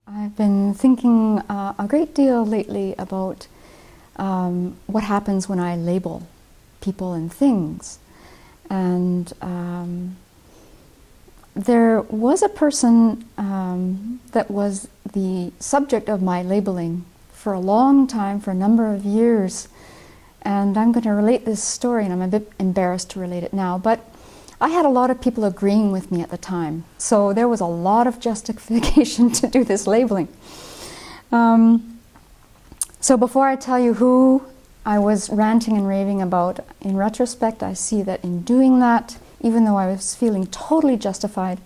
I've been thinking a great deal lately about what happens when I label people and things. And there was a person that was the subject of my labeling for a long time, for a number of years. And I'm going to relate this story, and I'm a bit embarrassed to relate it now, but I had a lot of people agreeing with me at the time. So there was a lot of justification to do this labeling. So before I tell you who I was ranting and raving about, in retrospect, I see that in doing that, even though I was feeling totally justified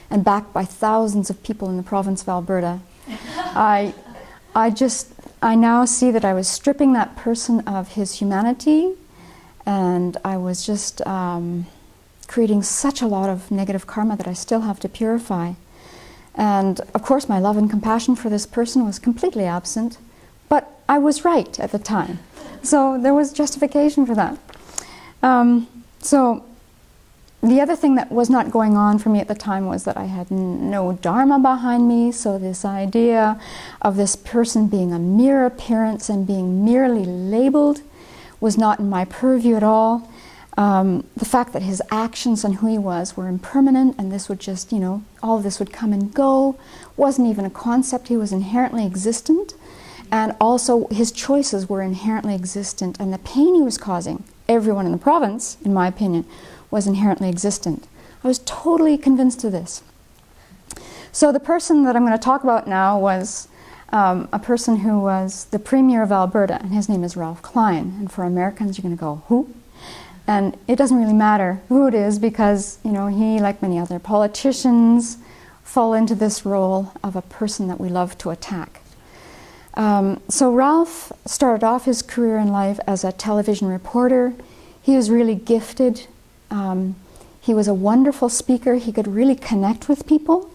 and backed by thousands of people in the province of Alberta, I now see that I was stripping that person of his humanity, and I was just creating such a lot of negative karma that I still have to purify. And of course my love and compassion for this person was completely absent, but I was right at the time. So there was justification for that. So the other thing that was not going on for me at the time was that I had no dharma behind me, so this idea of this person being a mere appearance and being merely labeled was not in my purview at all. The fact that his actions and who he was were impermanent, and this would just, all of this would come and go, wasn't even a concept. He was inherently existent, and also his choices were inherently existent, and the pain he was causing everyone in the province, in my opinion, was inherently existent. I was totally convinced of this. So the person that I'm going to talk about now was a person who was the Premier of Alberta, and his name is Ralph Klein. And for Americans, you're going to go, who? And it doesn't really matter who it is, because he, like many other politicians, fall into this role of a person that we love to attack. So Ralph started off his career in life as a television reporter. He was really gifted. He was a wonderful speaker. He could really connect with people.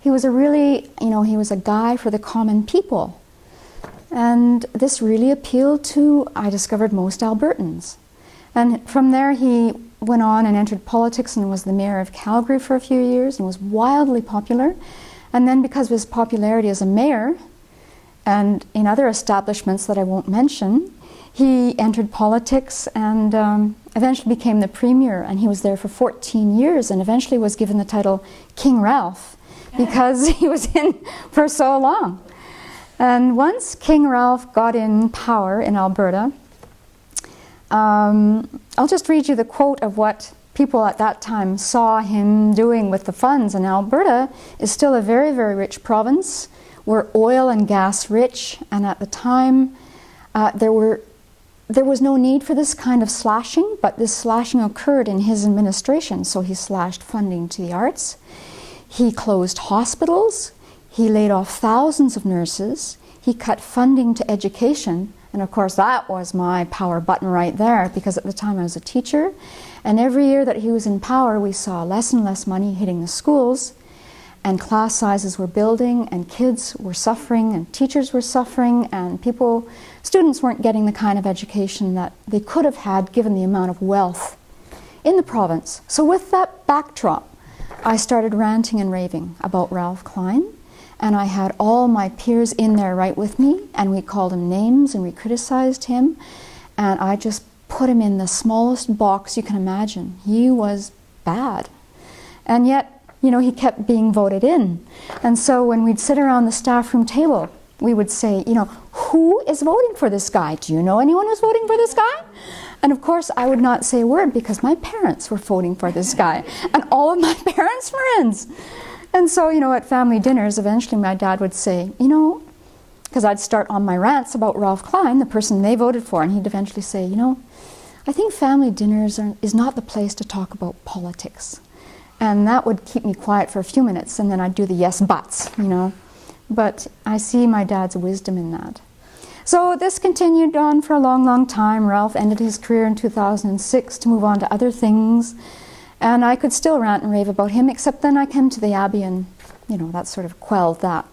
He was he was a guy for the common people. And this really appealed to, I discovered, most Albertans. And from there he went on and entered politics and was the mayor of Calgary for a few years and was wildly popular. And then because of his popularity as a mayor and in other establishments that I won't mention, he entered politics and eventually became the premier, and he was there for 14 years and eventually was given the title King Ralph because he was in for so long. And once King Ralph got in power in Alberta, I'll just read you the quote of what people at that time saw him doing with the funds. And Alberta is still a very, very rich province. We're oil and gas rich, and at the time there was no need for this kind of slashing, but this slashing occurred in his administration. So he slashed funding to the arts, he closed hospitals, he laid off thousands of nurses, he cut funding to education. And of course that was my power button right there, because at the time I was a teacher, and every year that he was in power we saw less and less money hitting the schools, and class sizes were building, and kids were suffering, and teachers were suffering, and students weren't getting the kind of education that they could have had given the amount of wealth in the province. So with that backdrop, I started ranting and raving about Ralph Klein. And I had all my peers in there right with me, and we called him names and we criticized him, and I just put him in the smallest box you can imagine. He was bad. And yet, he kept being voted in. And so when we'd sit around the staff room table, we would say, who is voting for this guy? Do you know anyone who's voting for this guy? And of course, I would not say a word because my parents were voting for this guy, and all of my parents' friends. And so, at family dinners, eventually my dad would say, because I'd start on my rants about Ralph Klein, the person they voted for, and he'd eventually say, I think family dinners is not the place to talk about politics. And that would keep me quiet for a few minutes, and then I'd do the yes buts, But I see my dad's wisdom in that. So this continued on for a long, long time. Ralph ended his career in 2006 to move on to other things. And I could still rant and rave about him, except then I came to the Abbey and, that sort of quelled that.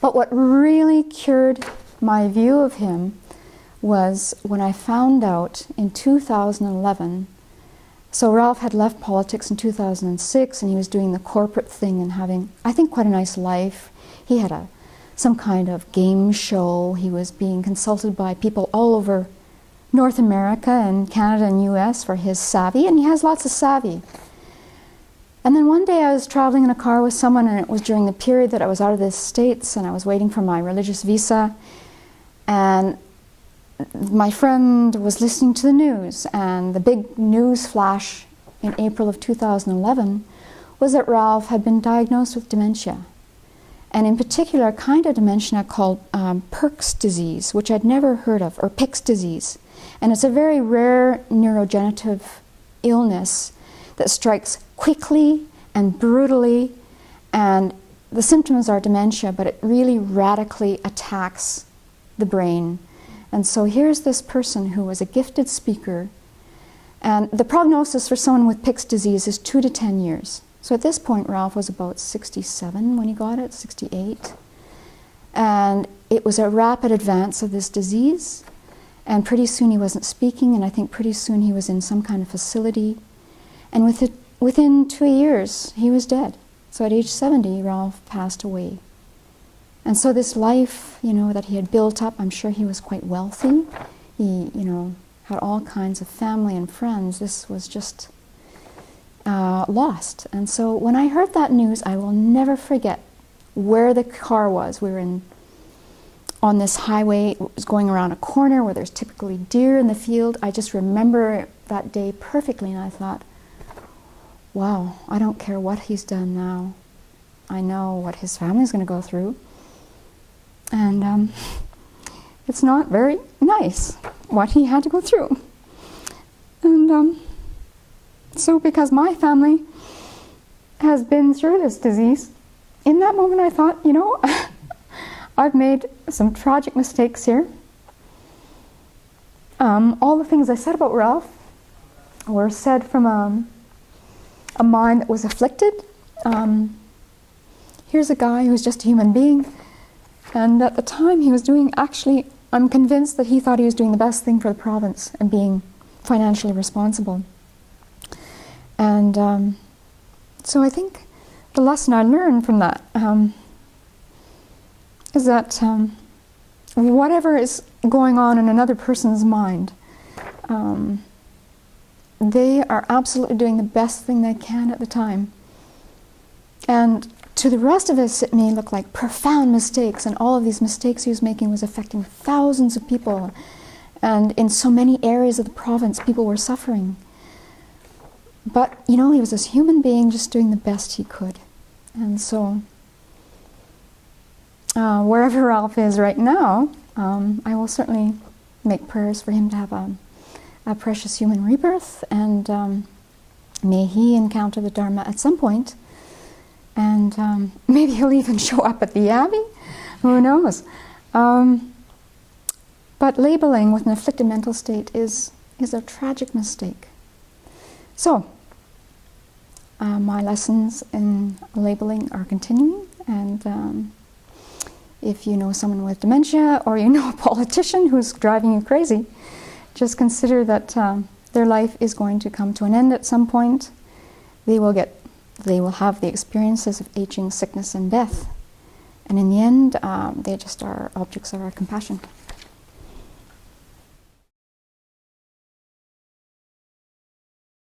But what really cured my view of him was when I found out in 2011 So Ralph had left politics in 2006, and he was doing the corporate thing and having, I think, quite a nice life. He had some kind of game show. He was being consulted by people all over North America and Canada and US for his savvy, and he has lots of savvy. And then one day I was traveling in a car with someone, and it was during the period that I was out of the States, and I was waiting for my religious visa, and my friend was listening to the news, and the big news flash in April of 2011 was that Ralph had been diagnosed with dementia, and in particular a kind of dementia called Perk's disease, which I'd never heard of, or Pick's disease. And it's a very rare neurodegenerative illness that strikes quickly and brutally, and the symptoms are dementia, but it really radically attacks the brain. And so here's this person who was a gifted speaker, and the prognosis for someone with Pick's disease is 2 to 10 years. So at this point, Ralph was about 67 when he got it, 68. And it was a rapid advance of this disease, and pretty soon he wasn't speaking, and I think pretty soon he was in some kind of facility. And within 2 years, he was dead. So at age 70, Ralph passed away. And so this life, that he had built up, I'm sure he was quite wealthy. He, had all kinds of family and friends. This was just lost. And so when I heard that news, I will never forget where the car was. We were on this highway. It was going around a corner where there's typically deer in the field. I just remember that day perfectly, and I thought, wow, I don't care what he's done now. I know what his family's going to go through. And it's not very nice what he had to go through. And so because my family has been through this disease, in that moment I thought, I've made some tragic mistakes here. All the things I said about Ralph were said from a mind that was afflicted. Here's a guy who's just a human being, and at the time he was doing, actually, I'm convinced that he thought he was doing the best thing for the province and being financially responsible. And so I think the lesson I learned from that is that whatever is going on in another person's mind, they are absolutely doing the best thing they can at the time. And to the rest of us, it may look like profound mistakes, and all of these mistakes he was making was affecting thousands of people. And in so many areas of the province, people were suffering. But, he was this human being just doing the best he could. And so, wherever Ralph is right now, I will certainly make prayers for him to have a precious human rebirth, and may he encounter the Dharma at some point. And maybe he'll even show up at the Abbey. Who knows? But labeling with an afflicted mental state is a tragic mistake. So, my lessons in labeling are continuing, and if you know someone with dementia, or you know a politician who's driving you crazy, just consider that their life is going to come to an end at some point. They will have the experiences of aging, sickness, and death. And in the end, they just are objects of our compassion.